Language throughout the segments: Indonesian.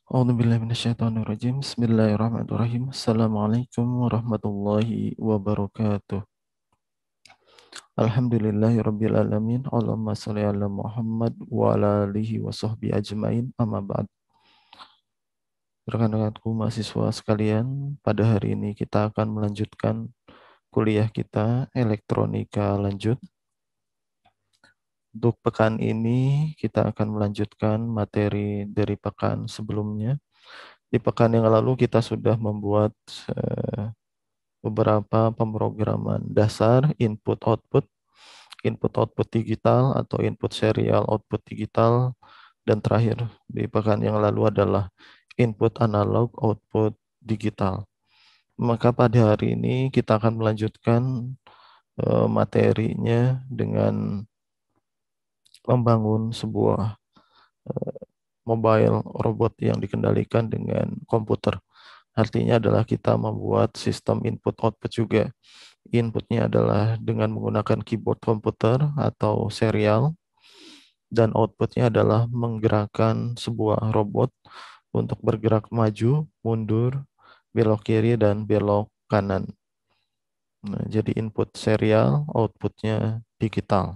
A'udzubillahi minasyaitonirrajim. Bismillahirrahmanirrahim. Assalamualaikum warahmatullahi wabarakatuh. Alhamdulillahirabbil alamin. Allahumma shalli ala Muhammad wa ala alihi wa sahbihi ajmain. Amma ba'd. Rekan-rekanku mahasiswa sekalian, pada hari ini kita akan melanjutkan kuliah kita elektronika lanjut. Untuk pekan ini kita akan melanjutkan materi dari pekan sebelumnya. Di pekan yang lalu kita sudah membuat beberapa pemrograman dasar input output digital atau input serial output digital, dan terakhir di pekan yang lalu adalah input analog output digital. Maka pada hari ini kita akan melanjutkan materinya dengan membangun sebuah mobile robot yang dikendalikan dengan komputer. Artinya adalah kita membuat sistem input output juga. Inputnya adalah dengan menggunakan keyboard komputer atau serial, dan outputnya adalah menggerakkan sebuah robot untuk bergerak maju, mundur, belok kiri, dan belok kanan. Nah, jadi input serial, outputnya digital.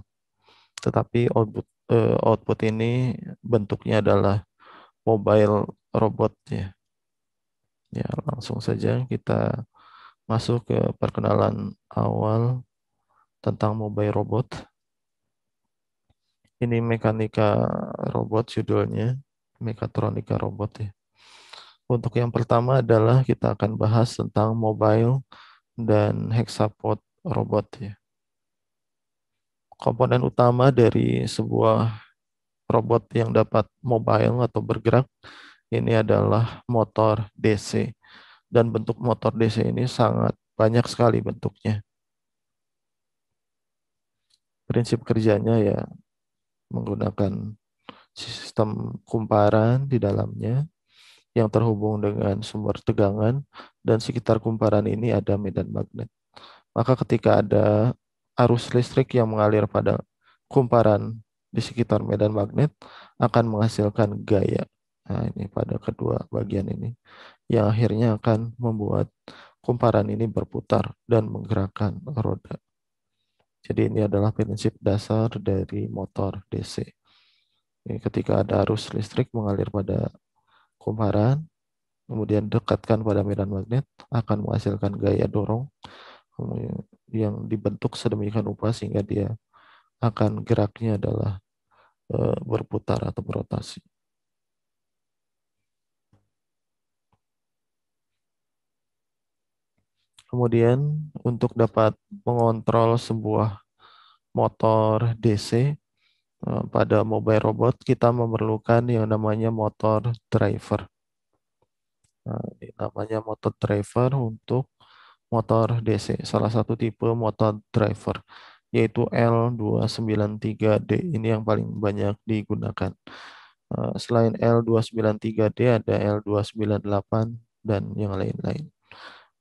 Tetapi output ini bentuknya adalah mobile robot ya. Ya, langsung saja kita masuk ke perkenalan awal tentang mobile robot. Ini mekanika robot judulnya, mekatronika robot ya. Untuk yang pertama adalah kita akan bahas tentang mobile dan hexapod robot ya. Komponen utama dari sebuah robot yang dapat mobile atau bergerak ini adalah motor DC. Dan bentuk motor DC ini sangat banyak sekali bentuknya. Prinsip kerjanya ya menggunakan sistem kumparan di dalamnya yang terhubung dengan sumber tegangan, dan sekitar kumparan ini ada medan magnet. Maka ketika ada arus listrik yang mengalir pada kumparan di sekitar medan magnet akan menghasilkan gaya. Nah, ini pada kedua bagian ini yang akhirnya akan membuat kumparan ini berputar dan menggerakkan roda. Jadi ini adalah prinsip dasar dari motor DC. Ketika ada arus listrik mengalir pada kumparan, kemudian dekatkan pada medan magnet, akan menghasilkan gaya dorong yang dibentuk sedemikian rupa sehingga dia akan geraknya adalah berputar atau berotasi. Kemudian untuk dapat mengontrol sebuah motor DC pada mobile robot, kita memerlukan yang namanya motor driver. Nah, ini namanya motor driver untuk motor DC, salah satu tipe motor driver, yaitu L293D. Ini yang paling banyak digunakan. Selain L293D ada L298 dan yang lain-lain.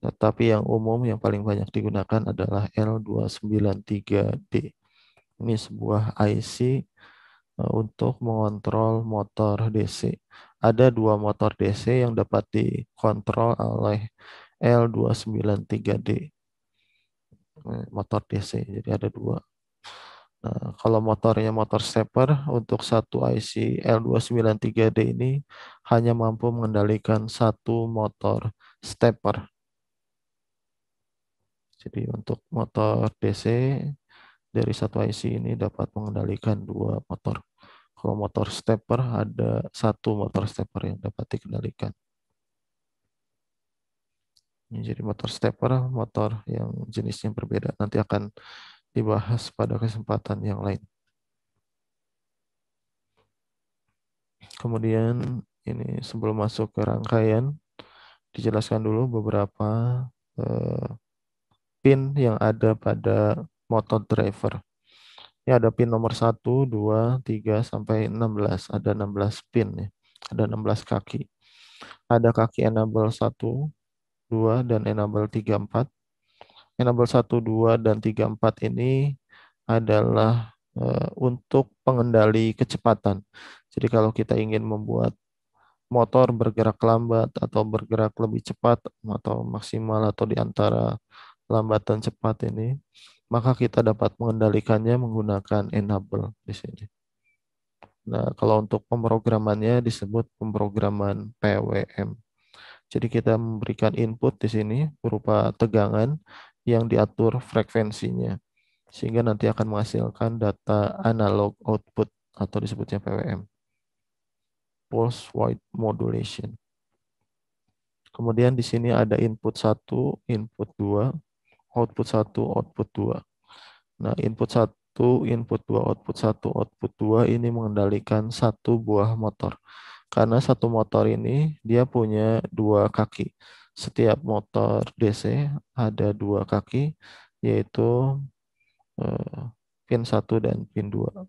Tetapi yang umum yang paling banyak digunakan adalah L293D. Ini sebuah IC untuk mengontrol motor DC. Ada dua motor DC yang dapat dikontrol oleh L293D. Motor DC, jadi ada dua. Nah, kalau motornya motor stepper, untuk satu IC L293D ini hanya mampu mengendalikan satu motor stepper. Jadi untuk motor DC dari satu IC ini dapat mengendalikan dua motor. Kalau motor stepper ada satu motor stepper yang dapat dikendalikan. Ini jadi motor stepper, motor yang jenisnya berbeda. Nanti akan dibahas pada kesempatan yang lain. Kemudian ini sebelum masuk ke rangkaian, dijelaskan dulu beberapa pin yang ada pada motor driver. Ini ada pin nomor 1, 2, 3, sampai 16. Ada 16 pin ya. Ada 16 kaki. Ada kaki enable 1, 2, dan enable 3, 4. Enable 1, 2, dan 3, 4 ini adalah untuk pengendali kecepatan. Jadi kalau kita ingin membuat motor bergerak lambat atau bergerak lebih cepat atau maksimal atau di antara lambat dan cepat ini, maka kita dapat mengendalikannya menggunakan enable di sini. Nah, kalau untuk pemrogramannya disebut pemrograman PWM. Jadi kita memberikan input di sini berupa tegangan yang diatur frekuensinya sehingga nanti akan menghasilkan data analog output atau disebutnya PWM, pulse width modulation. Kemudian di sini ada input 1, input 2, output 1, output 2. Nah, input 1, input 2, output 1, output 2 ini mengendalikan satu buah motor. Karena satu motor ini dia punya dua kaki. Setiap motor DC ada dua kaki, yaitu eh, pin 1 dan pin 2.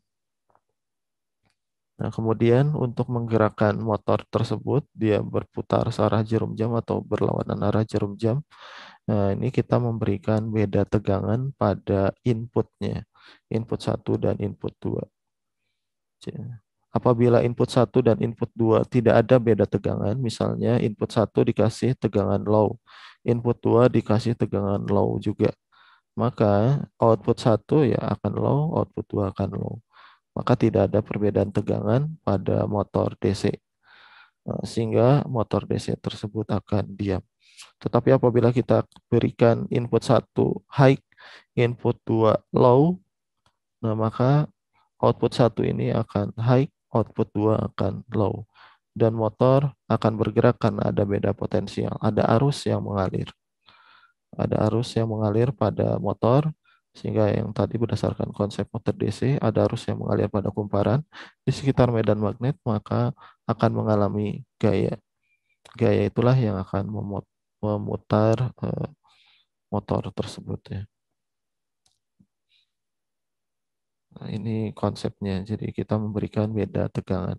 Nah, kemudian untuk menggerakkan motor tersebut, dia berputar searah jarum jam atau berlawanan arah jarum jam. Nah, ini kita memberikan beda tegangan pada inputnya, input 1 dan input 2. Apabila input 1 dan input 2 tidak ada beda tegangan, misalnya input 1 dikasih tegangan low, input 2 dikasih tegangan low juga, maka output 1 ya akan low, output 2 akan low. Maka tidak ada perbedaan tegangan pada motor DC, sehingga motor DC tersebut akan diam. Tetapi apabila kita berikan input 1 high, input 2 low, nah maka output 1 ini akan high, output 2 akan low. Dan motor akan bergerak karena ada beda potensial, ada arus yang mengalir. Ada arus yang mengalir pada motor, sehingga yang tadi berdasarkan konsep motor DC, ada arus yang mengalir pada kumparan di sekitar medan magnet, maka akan mengalami gaya. Gaya itulah yang akan memutar motor tersebut ya. Nah, ini konsepnya. Jadi kita memberikan beda tegangan.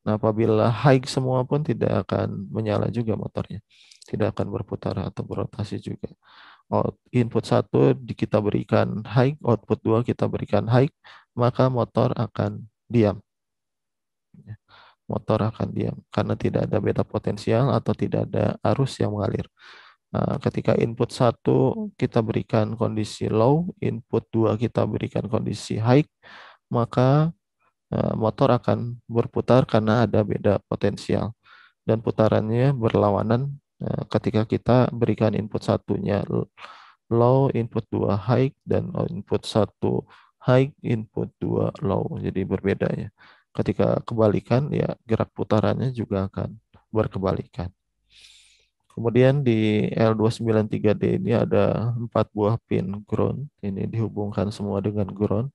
Nah, apabila high semua pun tidak akan menyala juga motornya. Tidak akan berputar atau berotasi juga. Input 1 kita berikan high, output 2 kita berikan high, maka motor akan diam. Motor akan diam karena tidak ada beta potensial atau tidak ada arus yang mengalir. Nah, ketika input 1 kita berikan kondisi low, input 2 kita berikan kondisi high, maka motor akan berputar karena ada beda potensial dan putarannya berlawanan ketika kita berikan input satunya low, input 2 high, dan input 1 high, input 2 low. Jadi berbeda ya. Ketika kebalikan ya gerak putarannya juga akan berkebalikan. Kemudian di L293D ini ada 4 buah pin ground. Ini dihubungkan semua dengan ground.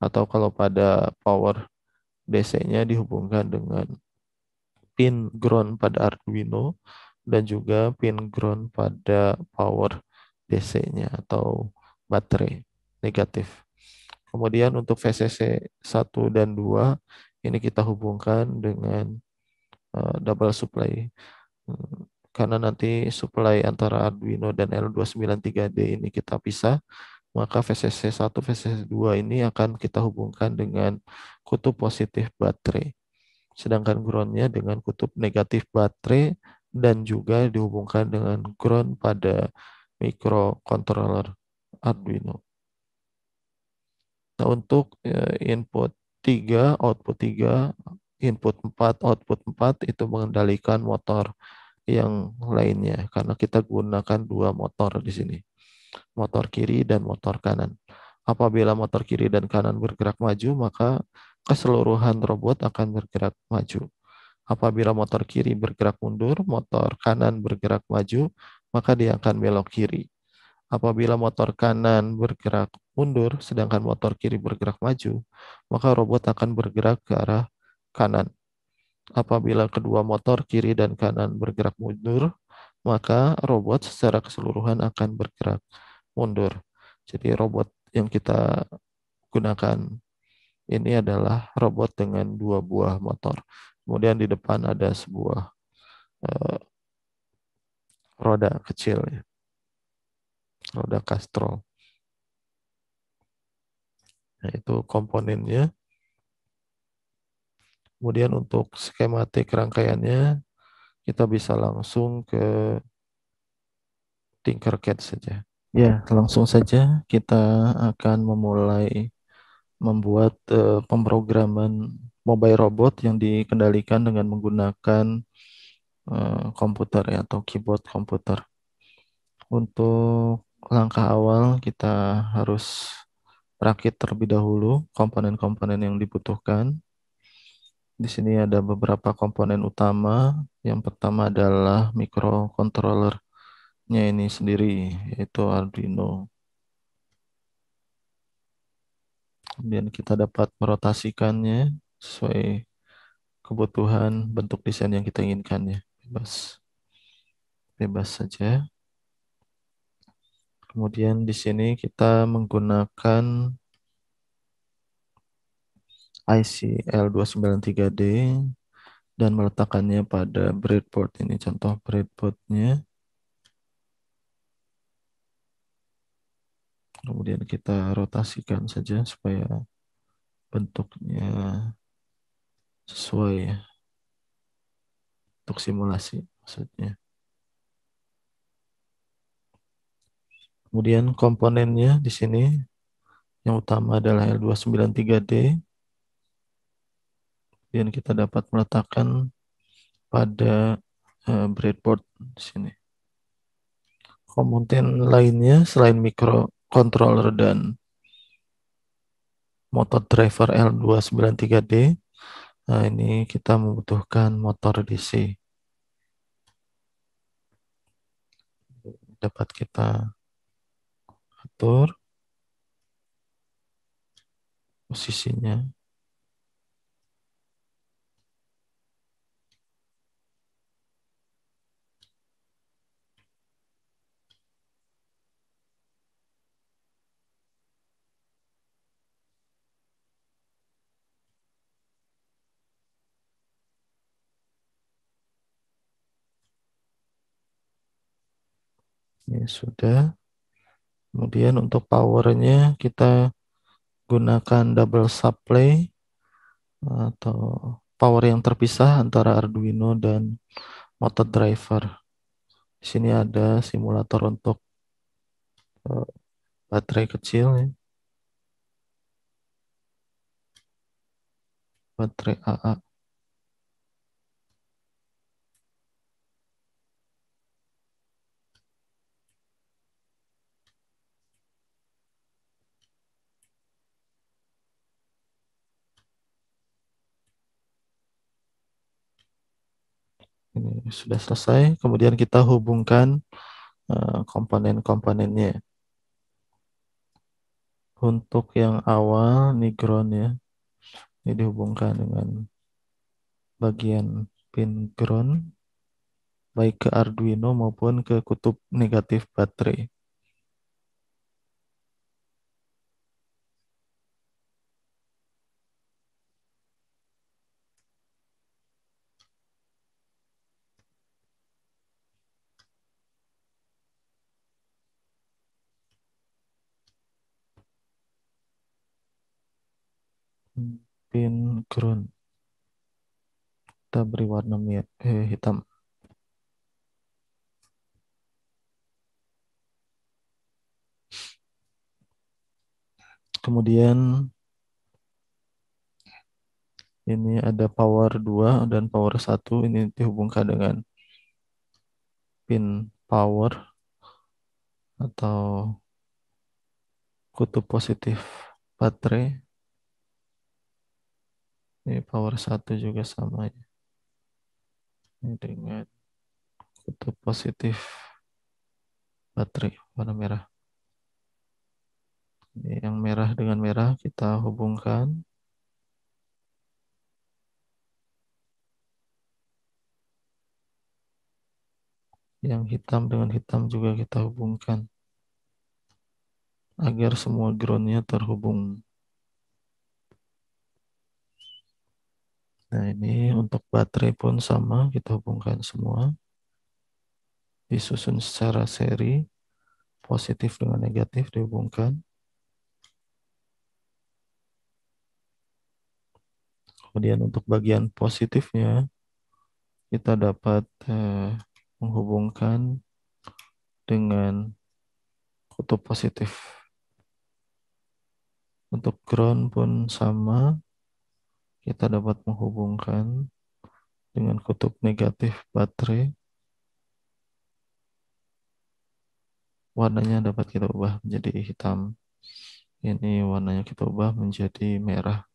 Atau kalau pada power DC-nya dihubungkan dengan pin ground pada Arduino dan juga pin ground pada power DC-nya atau baterai negatif. Kemudian untuk VCC 1 dan 2 ini kita hubungkan dengan double supply. Karena nanti supply antara Arduino dan L293D ini kita pisah, maka VCC 1, VCC 2 ini akan kita hubungkan dengan kutub positif baterai. Sedangkan groundnya dengan kutub negatif baterai dan juga dihubungkan dengan ground pada microcontroller Arduino. Nah, untuk input 3, output 3, input 4, output 4 itu mengendalikan motor yang lainnya karena kita gunakan dua motor di sini, motor kiri dan motor kanan. Apabila motor kiri dan kanan bergerak maju, maka keseluruhan robot akan bergerak maju. Apabila motor kiri bergerak mundur, motor kanan bergerak maju, maka dia akan belok kiri. Apabila motor kanan bergerak mundur, sedangkan motor kiri bergerak maju, maka robot akan bergerak ke arah kanan. Apabila kedua motor kiri dan kanan bergerak mundur, maka robot secara keseluruhan akan bergerak mundur. Jadi robot yang kita gunakan ini adalah robot dengan dua buah motor. Kemudian di depan ada sebuah eh, roda kecil, ya, roda kastrol. Nah, itu komponennya. Kemudian untuk skematik rangkaiannya, kita bisa langsung ke Tinkercad saja. Ya, langsung saja kita akan memulai membuat pemrograman mobile robot yang dikendalikan dengan menggunakan komputer ya, atau keyboard komputer. Untuk langkah awal kita harus rakit terlebih dahulu komponen-komponen yang dibutuhkan. Di sini ada beberapa komponen utama. Yang pertama adalah microcontrollernya ini sendiri, yaitu Arduino. Kemudian kita dapat merotasikannya sesuai kebutuhan bentuk desain yang kita inginkan ya. Bebas, bebas saja. Kemudian di sini kita menggunakan IC L293D dan meletakkannya pada breadboard. Ini contoh breadboardnya. Kemudian kita rotasikan saja supaya bentuknya sesuai ya, untuk simulasi maksudnya. Kemudian komponennya di sini yang utama adalah L293D. Dan kita dapat meletakkan pada breadboard di sini. Komponen lainnya selain microcontroller dan motor driver L293D, nah ini kita membutuhkan motor DC. Dapat kita atur posisinya. Ini sudah. Kemudian untuk powernya kita gunakan double supply atau power yang terpisah antara Arduino dan motor driver. Di sini ada simulator untuk eh, baterai kecil ya, baterai AA. Ini sudah selesai. Kemudian kita hubungkan komponen-komponennya. Untuk yang awal nih ground ya, ini dihubungkan dengan bagian pin ground baik ke Arduino maupun ke kutub negatif baterai. Pin ground kita beri warna hitam. Kemudian ini ada power 2 dan power 1, ini dihubungkan dengan pin power atau kutub positif baterai. Ini power 1 juga sama ya. Ini dengan kutub positif baterai warna merah. Ini yang merah dengan merah kita hubungkan. Yang hitam dengan hitam juga kita hubungkan agar semua groundnya terhubung. Nah ini untuk baterai pun sama, kita hubungkan semua. Disusun secara seri, positif dengan negatif dihubungkan. Kemudian untuk bagian positifnya, kita dapat menghubungkan dengan kutub positif. Untuk ground pun sama, kita dapat menghubungkan dengan kutub negatif baterai. Warnanya dapat kita ubah menjadi hitam. Ini warnanya kita ubah menjadi merah.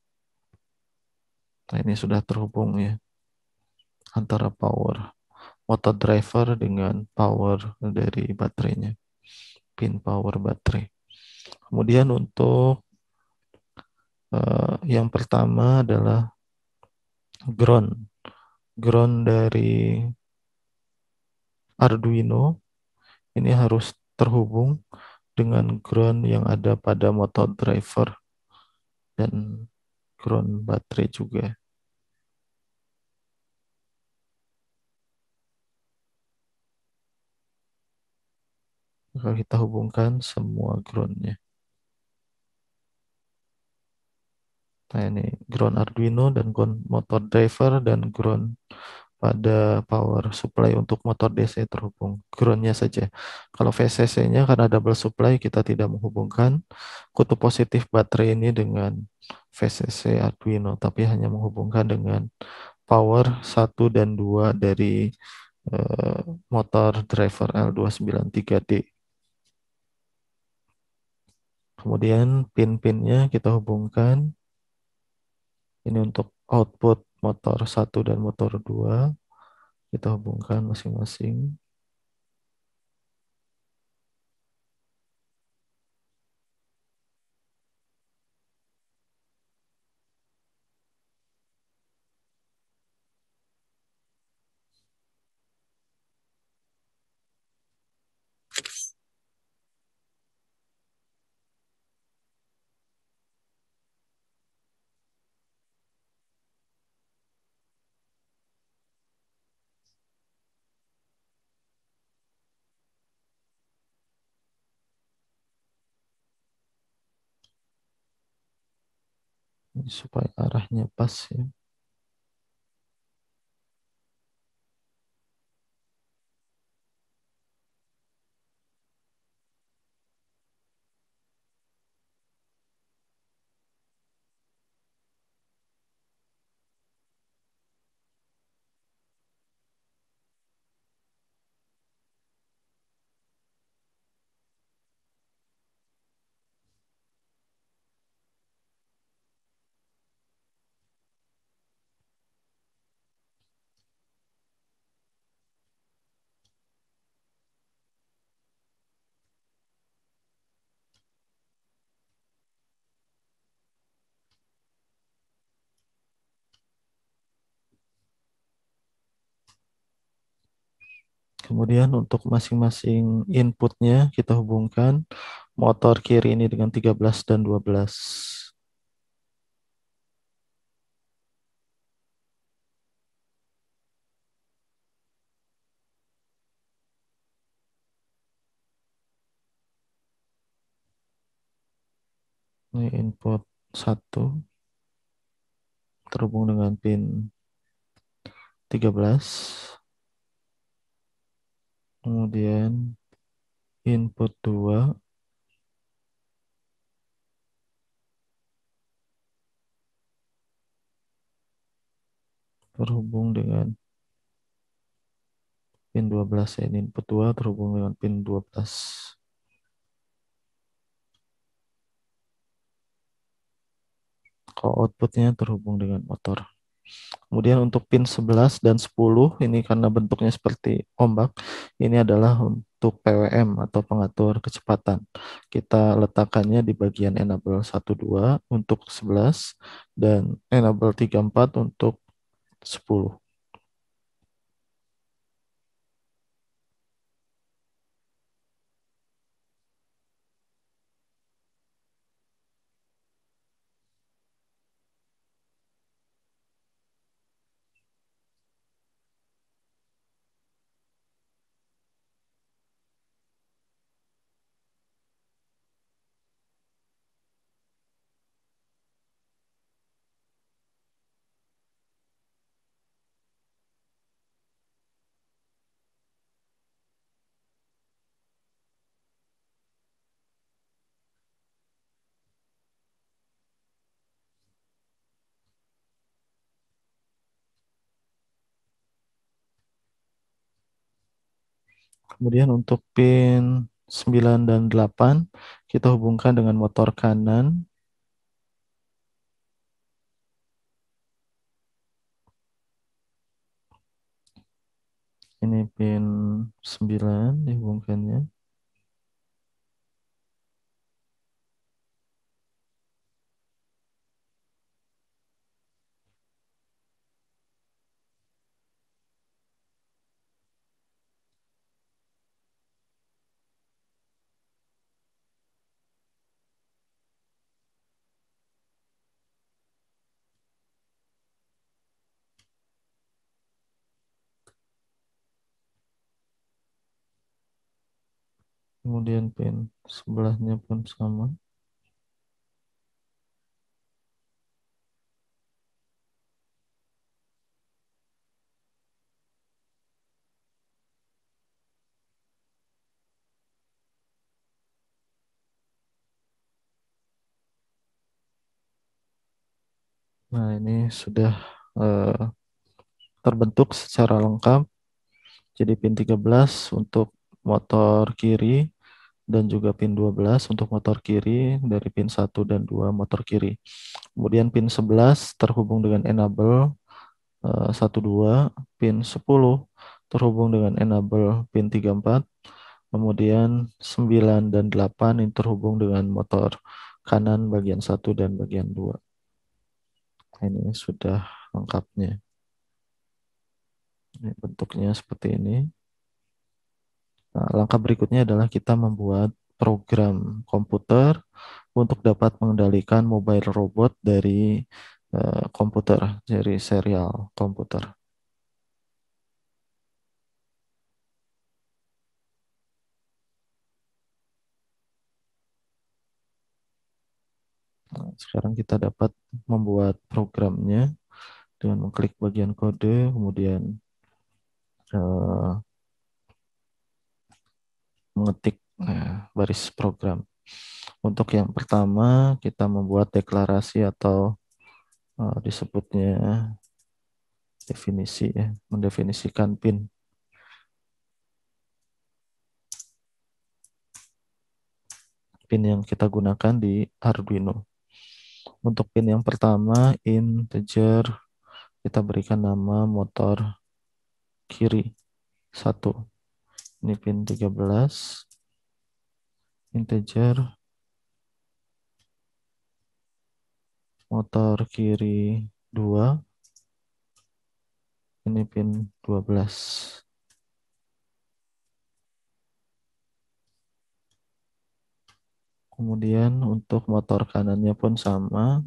Nah, ini sudah terhubung ya antara power motor driver dengan power dari baterainya, pin power baterai. Kemudian untuk yang pertama adalah ground. Ground dari Arduino ini harus terhubung dengan ground yang ada pada motor driver dan ground baterai juga. Maka kita hubungkan semua groundnya. Nah, ini ground Arduino dan ground motor driver dan ground pada power supply untuk motor DC terhubung. Groundnya saja. Kalau VCC-nya karena double supply kita tidak menghubungkan kutub positif baterai ini dengan VCC Arduino, tapi hanya menghubungkan dengan power 1 dan 2 dari eh, motor driver L293D. Kemudian pin-pinnya kita hubungkan. Ini untuk output motor 1 dan motor 2. Kita hubungkan masing-masing. Ini supaya arahnya pas ya. Kemudian untuk masing-masing inputnya kita hubungkan motor kiri ini dengan 13 dan 12. Ini input 1 terhubung dengan pin 13. Kemudian input 2 terhubung dengan pin 12 ya. Ini input 2 terhubung dengan pin 12. Kalau outputnya terhubung dengan motor. Kemudian untuk pin 11 dan 10 ini karena bentuknya seperti ombak, ini adalah untuk PWM atau pengatur kecepatan. Kita letakkannya di bagian enable 12 untuk 11 dan enable 34 untuk 10. Kemudian untuk pin 9 dan 8 kita hubungkan dengan motor kanan. Ini pin 9 dihubungkannya. Kemudian pin sebelahnya pun sama. Nah, ini sudah eh, terbentuk secara lengkap. Jadi pin 13 untuk motor kiri dan juga pin 12 untuk motor kiri dari pin 1 dan 2 motor kiri. Kemudian pin 11 terhubung dengan enable 1 2, pin 10 terhubung dengan enable pin 34. Kemudian 9 dan 8 ini terhubung dengan motor kanan bagian 1 dan bagian 2. Ini sudah lengkapnya. Ini bentuknya seperti ini. Nah, langkah berikutnya adalah kita membuat program komputer untuk dapat mengendalikan mobile robot dari komputer, dari serial komputer. Nah, sekarang kita dapat membuat programnya dengan mengklik bagian kode, kemudian eh, mengetik baris program. Untuk yang pertama, kita membuat deklarasi atau disebutnya definisi ya, mendefinisikan pin. Pin yang kita gunakan di Arduino. Untuk pin yang pertama, integer, kita berikan nama motor kiri 1. Ini pin 13, integer, motor kiri 2. Ini pin 12. Kemudian untuk motor kanannya pun sama.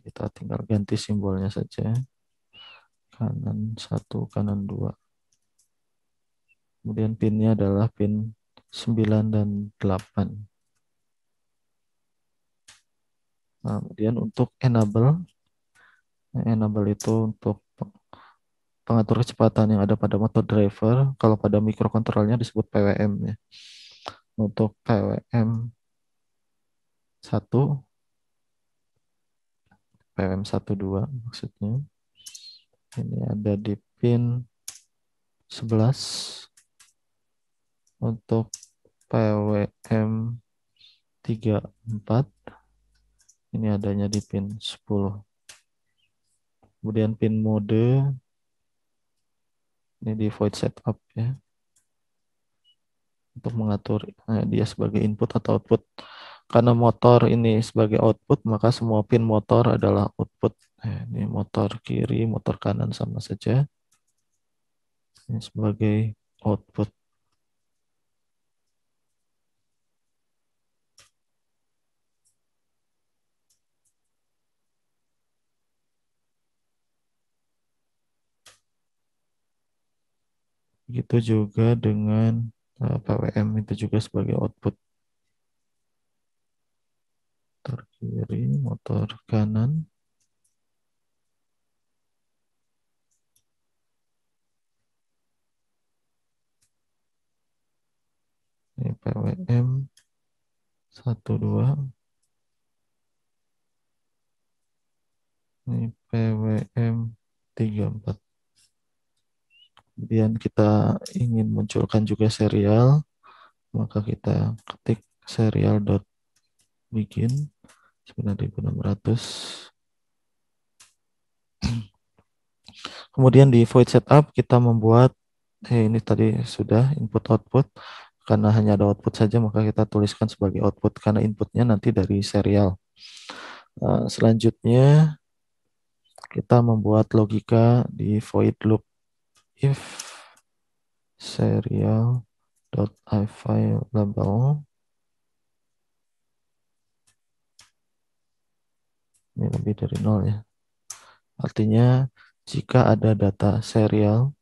Kita tinggal ganti simbolnya saja. Kanan 1, kanan 2. Kemudian pinnya adalah pin 9 dan 8. Nah, kemudian untuk enable itu untuk pengatur kecepatan yang ada pada motor driver. Kalau pada microcontrollernya disebut PWM ya. Untuk PWM 1, PWM 1 2 maksudnya. Ini ada di pin 11. Untuk PWM 34 ini adanya di pin 10. Kemudian pin mode ini di void setup ya, untuk mengatur dia sebagai input atau output. Karena motor ini sebagai output, maka semua pin motor adalah output. Ini motor kiri, motor kanan sama saja. Ini sebagai output. Begitu juga dengan PWM itu juga sebagai output. Motor kiri, motor kanan. Ini PWM 1 2. Ini PWM 34. Kemudian kita ingin munculkan juga serial, maka kita ketik serial.begin 9600. Kemudian di void setup kita membuat ini tadi sudah input output. Karena hanya ada output saja, maka kita tuliskan sebagai output karena inputnya nanti dari serial. Selanjutnya kita membuat logika di void loop if serial.available. Ini lebih dari 0 ya. Artinya jika ada data serial,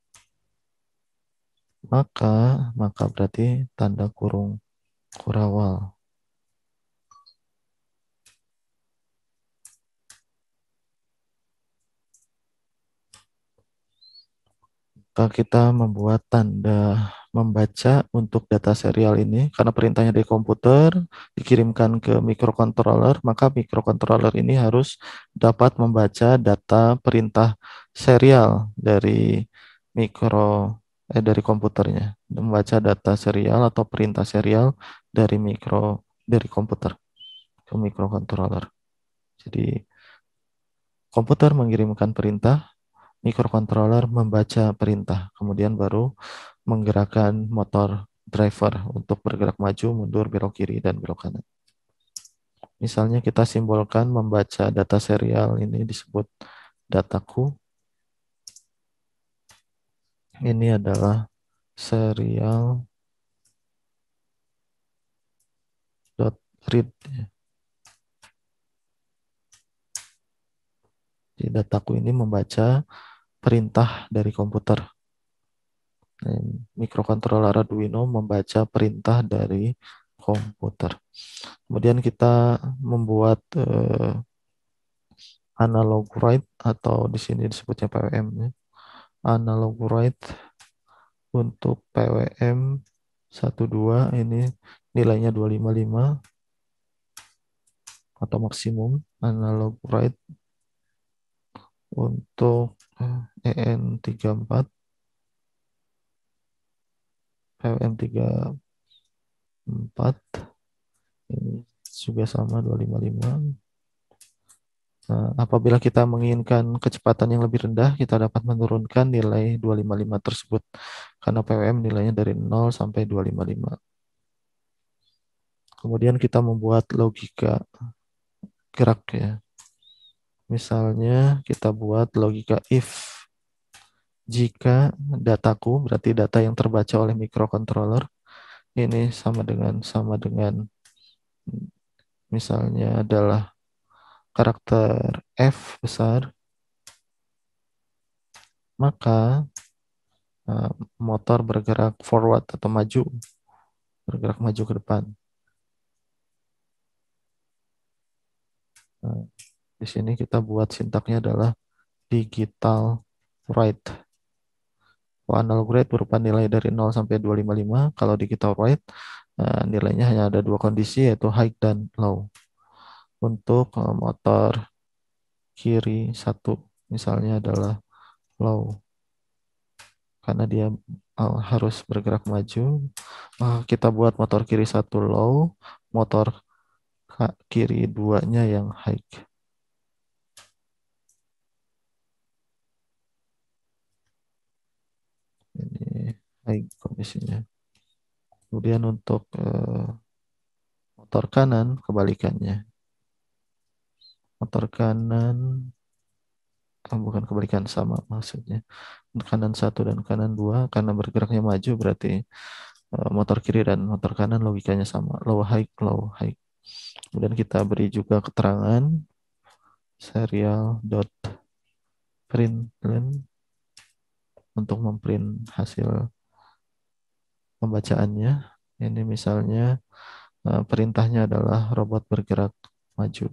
maka berarti tanda kurung kurawal. Maka kita membuat tanda membaca untuk data serial ini karena perintahnya dari komputer dikirimkan ke microcontroller, maka microcontroller ini harus dapat membaca data perintah serial dari dari komputernya, membaca data serial atau perintah serial dari komputer ke microcontroller. Jadi komputer mengirimkan perintah, microcontroller membaca perintah, kemudian baru menggerakkan motor driver untuk bergerak maju, mundur, belok kiri, dan belok kanan. Misalnya kita simbolkan membaca data serial ini disebut dataku. Ini adalah serial .read. Di dataku ini membaca perintah dari komputer. Microcontroller Arduino membaca perintah dari komputer. Kemudian kita membuat analog write atau di sini disebutnya PWM ya. Analog write untuk PWM 12 ini nilainya 255 atau maksimum. Analog write untuk EN34 PWM 34 ini juga sama 255. Nah, apabila kita menginginkan kecepatan yang lebih rendah, kita dapat menurunkan nilai 255 tersebut. Karena PWM nilainya dari 0 sampai 255. Kemudian kita membuat logika gerak ya. Misalnya kita buat logika if. Jika dataku, berarti data yang terbaca oleh microcontroller, ini sama dengan misalnya adalah karakter F besar, maka motor bergerak forward atau maju, bergerak maju ke depan. Nah, di sini kita buat sintaknya adalah digital write. Analog write berupa nilai dari 0 sampai 255. Kalau digital write nilainya hanya ada dua kondisi yaitu high dan low. Untuk motor kiri satu misalnya adalah low karena dia harus bergerak maju. Kita buat motor kiri satu low, motor kiri duanya yang high. Ini high kondisinya. Kemudian untuk motor kanan kebalikannya. Motor kanan bukan kebalikan sama maksudnya. Kanan satu dan kanan dua karena bergeraknya maju berarti motor kiri dan motor kanan logikanya sama. Low high, low high. Kemudian kita beri juga keterangan serial dot println untuk memprint hasil pembacaannya. Ini misalnya perintahnya adalah robot bergerak maju.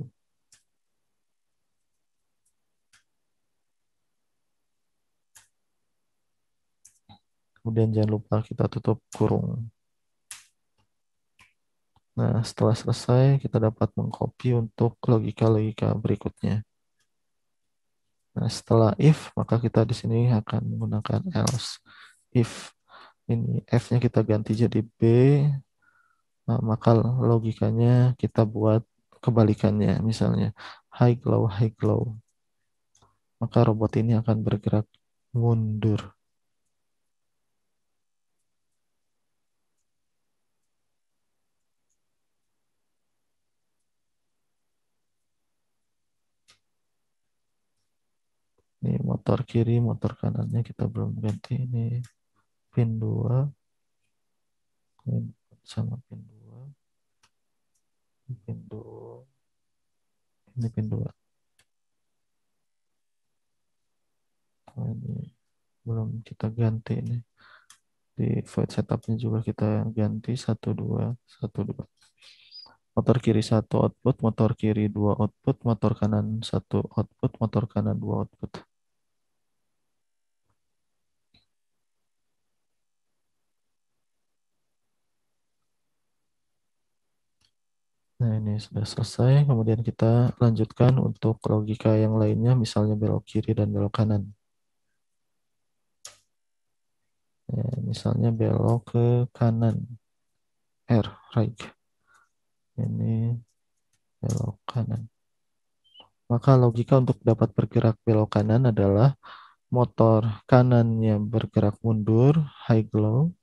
Kemudian jangan lupa kita tutup kurung. Nah, setelah selesai kita dapat mengcopy untuk logika-logika berikutnya. Nah, setelah if, maka kita di sini akan menggunakan else. if ini F-nya kita ganti jadi B, maka logikanya kita buat kebalikannya. Misalnya high glow, maka robot ini akan bergerak mundur. Ini motor kiri, motor kanannya kita belum ganti. Ini pin 2 sama pin 2, pin 2, ini pin 2. Ini belum kita ganti ini. Di void setupnya juga kita ganti 1 2 1 2. Motor kiri 1 output, motor kiri 2 output, motor kanan 1 output, motor kanan 2 output. Nah, ini sudah selesai. Kemudian kita lanjutkan untuk logika yang lainnya, misalnya belok kiri dan belok kanan. Ya, misalnya belok ke kanan, R, right. Ini belok kanan. Maka logika untuk dapat bergerak belok kanan adalah motor kanannya bergerak mundur, high glow,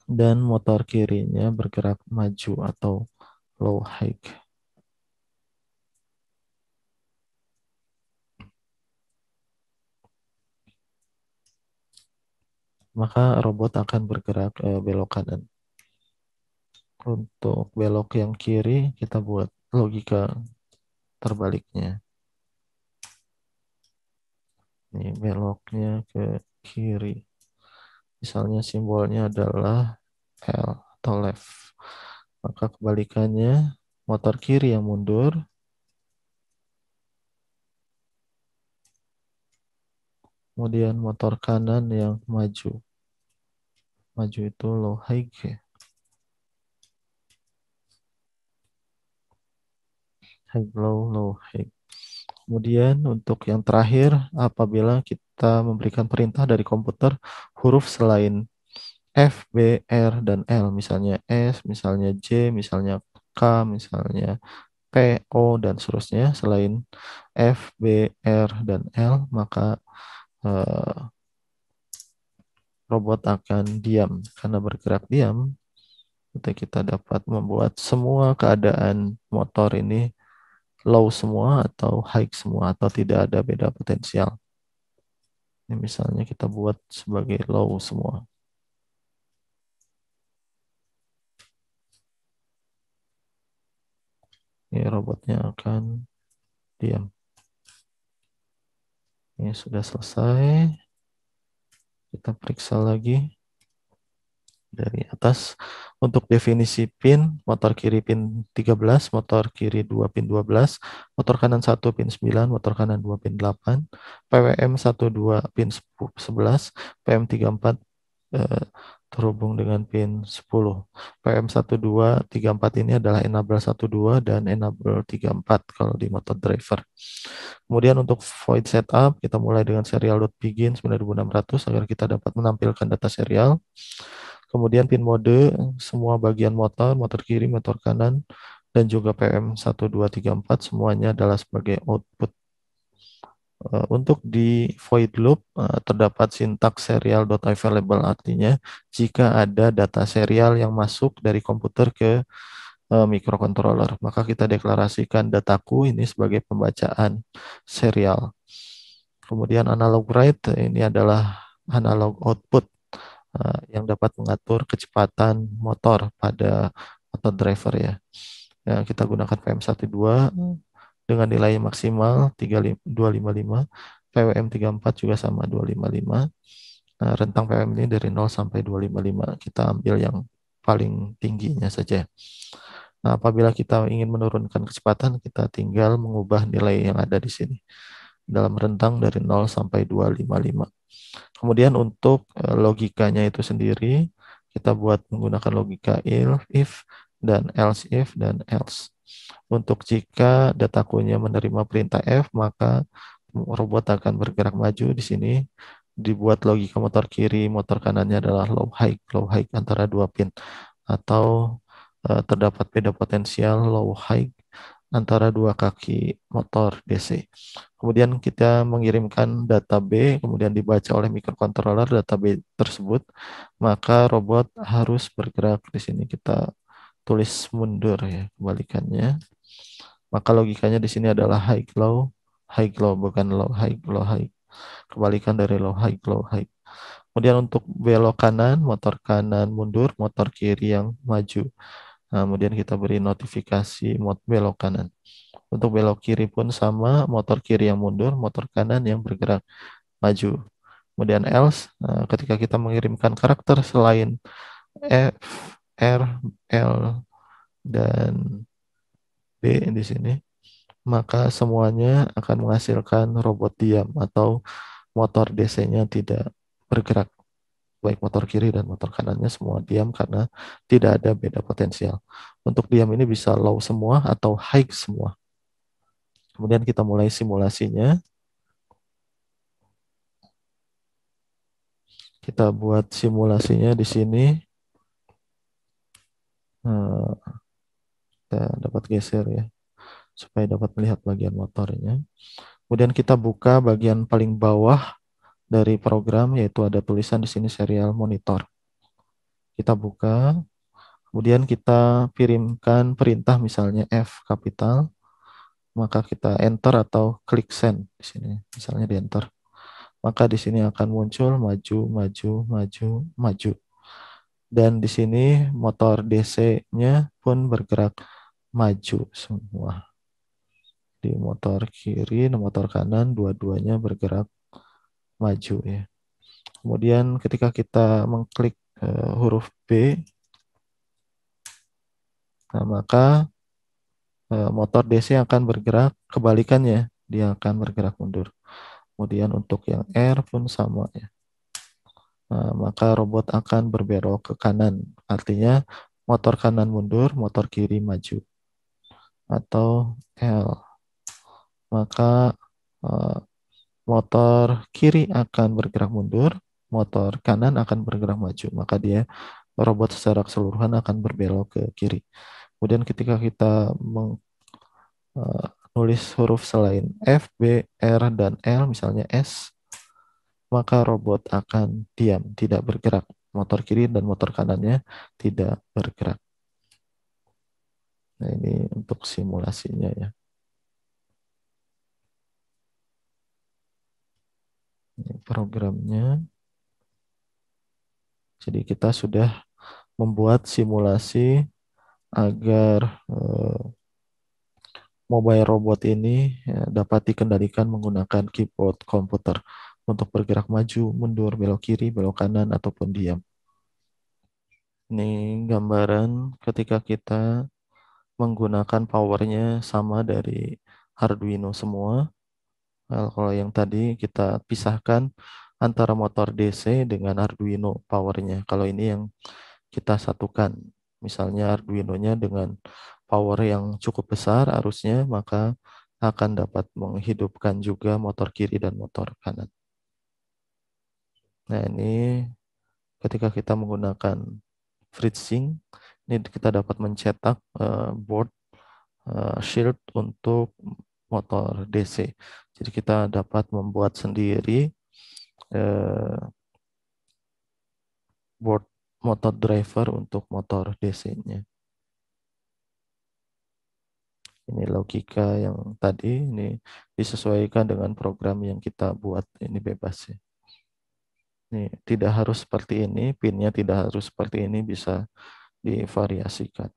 dan motor kirinya bergerak maju atau low high. Maka robot akan bergerak belok kanan. Untuk belok yang kiri, kita buat logika terbaliknya. Ini beloknya ke kiri. Misalnya simbolnya adalah L atau left. Maka kebalikannya, motor kiri yang mundur, kemudian motor kanan yang maju. Maju itu low high. High low, low high. Kemudian untuk yang terakhir, apabila kita memberikan perintah dari komputer huruf selain F, B, R, dan L, misalnya S, misalnya J, misalnya K, misalnya P, O, dan seterusnya, selain F, B, R, dan L, maka eh, robot akan diam. Karena bergerak diam, kita dapat membuat semua keadaan motor ini low semua atau high semua atau tidak ada beda potensial. Ini misalnya kita buat sebagai low semua. Ini robotnya akan diam. Ini sudah selesai. Kita periksa lagi dari atas. Untuk definisi pin, motor kiri pin 13, motor kiri 2 pin 12, motor kanan 1 pin 9, motor kanan 2 pin 8, PWM 12 pin 11, PM 34 terhubung dengan pin 10. PM 1234 ini adalah enable 12 dan enable 34 kalau di motor driver. Kemudian untuk void setup, kita mulai dengan serial.begin 9600 agar kita dapat menampilkan data serial. Kemudian pin mode, semua bagian motor, motor kiri, motor kanan, dan juga PM 1234 semuanya adalah sebagai output. Untuk di void loop terdapat sintaks serial.available, artinya jika ada data serial yang masuk dari komputer ke microcontroller, maka kita deklarasikan dataku ini sebagai pembacaan serial. Kemudian analog write ini adalah analog output yang dapat mengatur kecepatan motor pada motor driver ya. Kita gunakan PM12 dengan nilai maksimal 255, PWM34 juga sama 255. Rentang PWM ini dari 0 sampai 255. Kita ambil yang paling tingginya saja. Nah, apabila kita ingin menurunkan kecepatan, kita tinggal mengubah nilai yang ada di sini dalam rentang dari 0 sampai 255. Kemudian untuk logikanya itu sendiri, kita buat menggunakan logika if, dan else if, dan else. Untuk jika datakunya menerima perintah F, maka robot akan bergerak maju di sini. dibuat logika motor kiri, motor kanannya adalah low high antara dua pin, atau terdapat beda potensial low high antara dua kaki motor DC. Kemudian kita mengirimkan data B, kemudian dibaca oleh microcontroller data B tersebut, maka robot harus bergerak. Di sini kita tulis mundur ya, kebalikannya. Maka logikanya di sini adalah high low, bukan low high. Kebalikan dari low high. Kemudian untuk belok kanan, motor kanan mundur, motor kiri yang maju. Nah, kemudian kita beri notifikasi belok kanan. Untuk belok kiri pun sama, motor kiri yang mundur, motor kanan yang bergerak maju. Kemudian else, ketika kita mengirimkan karakter selain F, R, L, dan B di sini, maka semuanya akan menghasilkan robot diam atau motor DC-nya tidak bergerak. Baik motor kiri dan motor kanannya semua diam karena tidak ada beda potensial. Untuk diam ini bisa low semua atau high semua. Kemudian kita mulai simulasinya. Kita buat simulasinya di sini. Kita dapat geser ya, supaya dapat melihat bagian motornya. Kemudian kita buka bagian paling bawah dari program, yaitu ada tulisan di sini serial monitor. Kita buka, kemudian kita kirimkan perintah misalnya F kapital, maka kita enter atau klik send di sini, misalnya di enter. Maka di sini akan muncul maju, maju, maju, maju. Dan di sini motor DC-nya pun bergerak maju semua. Di motor kiri dan motor kanan dua-duanya bergerak maju ya. Kemudian ketika kita mengklik huruf B, nah maka motor DC akan bergerak kebalikannya, dia akan bergerak mundur. Kemudian untuk yang R pun sama ya. Nah, maka robot akan berbelok ke kanan. Artinya motor kanan mundur, motor kiri maju. Atau L. Maka eh, motor kiri akan bergerak mundur, motor kanan akan bergerak maju. Maka dia robot secara keseluruhan akan berbelok ke kiri. Kemudian ketika kita menulis huruf selain F, B, R, dan L, misalnya S, maka robot akan diam, tidak bergerak. Motor kiri dan motor kanannya tidak bergerak. Nah, ini untuk simulasinya ya. Ini programnya. Jadi kita sudah membuat simulasi agar mobile robot ini ya, dapat dikendalikan menggunakan keyboard komputer untuk bergerak maju, mundur, belok kiri, belok kanan, ataupun diam. Ini gambaran ketika kita menggunakan powernya sama dari Arduino semua. Kalau yang tadi kita pisahkan antara motor DC dengan Arduino powernya. Kalau ini yang kita satukan. Misalnya Arduino-nya dengan power yang cukup besar arusnya, maka akan dapat menghidupkan juga motor kiri dan motor kanan. Nah, ini ketika kita menggunakan FreeSync, ini kita dapat mencetak board shield untuk motor DC. Jadi kita dapat membuat sendiri eh, board motor driver untuk motor DC-nya. Ini logika yang tadi ini disesuaikan dengan program yang kita buat, ini bebas ya. Ini tidak harus seperti ini, pinnya tidak harus seperti ini, bisa divariasikan.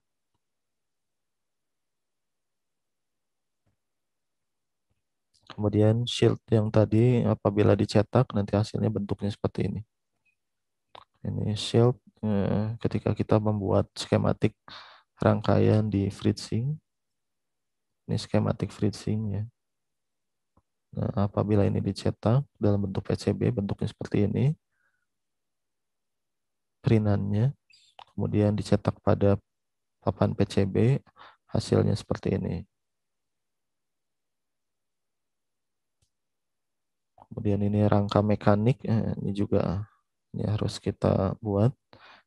Kemudian shield yang tadi apabila dicetak nanti hasilnya bentuknya seperti ini. Ini shield ketika kita membuat skematik rangkaian di FreeSync. Ini skematik FreeSync ya. Nah, apabila ini dicetak dalam bentuk PCB, bentuknya seperti ini, printannya, kemudian dicetak pada papan PCB, hasilnya seperti ini. Kemudian ini rangka mekanik, ini juga ini harus kita buat.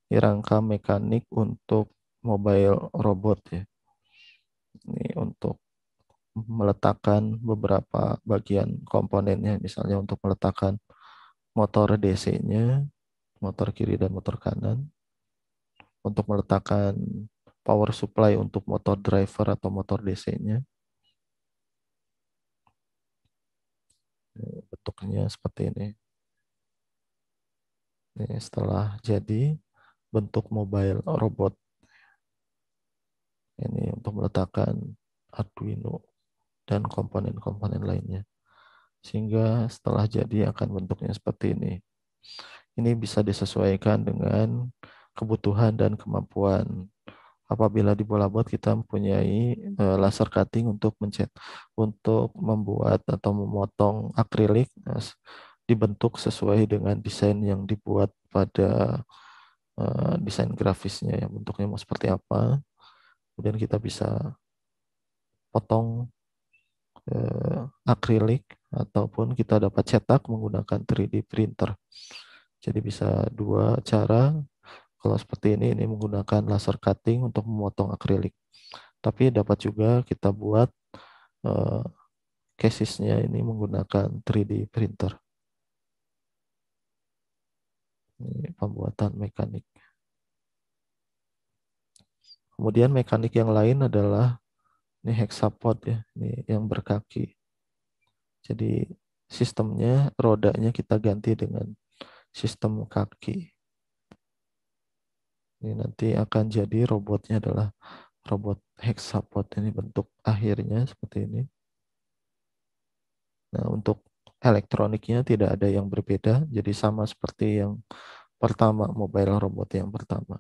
Ini rangka mekanik untuk mobile robot ya. Ini untuk meletakkan beberapa bagian komponennya, misalnya untuk meletakkan motor DC-nya, motor kiri dan motor kanan, untuk meletakkan power supply untuk motor driver atau motor DC-nya. Bentuknya seperti ini. Ini setelah jadi bentuk mobile robot. Ini untuk meletakkan Arduino dan komponen-komponen lainnya. Sehingga setelah jadi akan bentuknya seperti ini. Ini bisa disesuaikan dengan kebutuhan dan kemampuan. Apabila di bola buat kita mempunyai laser cutting untuk untuk membuat atau memotong akrilik, dibentuk sesuai dengan desain yang dibuat pada desain grafisnya, ya bentuknya mau seperti apa. Kemudian kita bisa potong akrilik ataupun kita dapat cetak menggunakan 3D printer. Jadi bisa dua cara. Kalau seperti ini menggunakan laser cutting untuk memotong akrilik. Tapi dapat juga kita buat uh, casesnya ini menggunakan 3D printer. Ini pembuatan mekanik. Kemudian mekanik yang lain adalah ini hexapod ya, ini yang berkaki. Jadi sistemnya, rodanya kita ganti dengan sistem kaki. Ini nanti akan jadi robotnya adalah robot hexapod. Ini bentuk akhirnya seperti ini. Nah, untuk elektroniknya tidak ada yang berbeda, jadi sama seperti yang pertama, mobile robot yang pertama.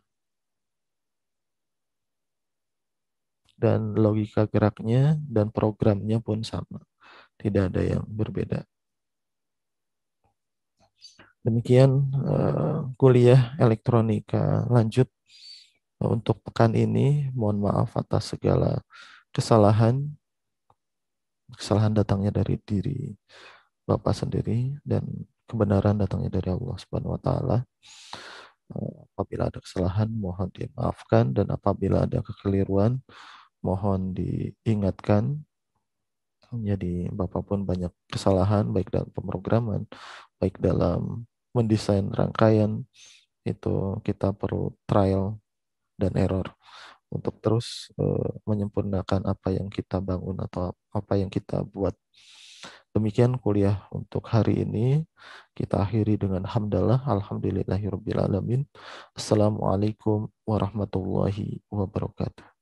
Dan logika geraknya dan programnya pun sama. Tidak ada yang berbeda. Demikian kuliah elektronika lanjut untuk pekan ini. Mohon maaf atas segala kesalahan. Kesalahan datangnya dari diri Bapak sendiri dan kebenaran datangnya dari Allah Subhanahu wa taala. Apabila ada kesalahan mohon dimaafkan dan apabila ada kekeliruan mohon diingatkan. Jadi Bapak pun banyak kesalahan baik dalam pemrograman, baik dalam mendesain rangkaian, itu kita perlu trial dan error untuk terus menyempurnakan apa yang kita bangun atau apa yang kita buat. Demikian kuliah untuk hari ini. Kita akhiri dengan hamdalah. Alhamdulillahirabbil alamin. Assalamualaikum warahmatullahi wabarakatuh.